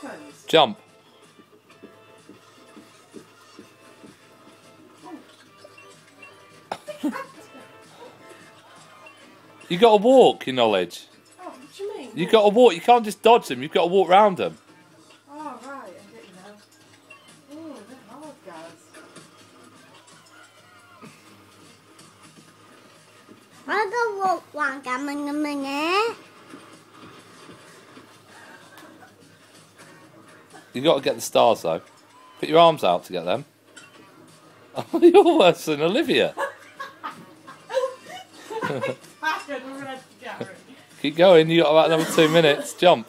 happens? Jump. You got to walk, your knowledge. Oh, what do you mean? You got to walk. You can't just dodge them. You've got to walk round them. Oh, right. I didn't know. Oh, they're hard, guys. I'll go walk one in a minute. You got to get the stars though. Put your arms out to get them. Oh, you're worse than Olivia. Keep going. You got about another 2 minutes. Jump.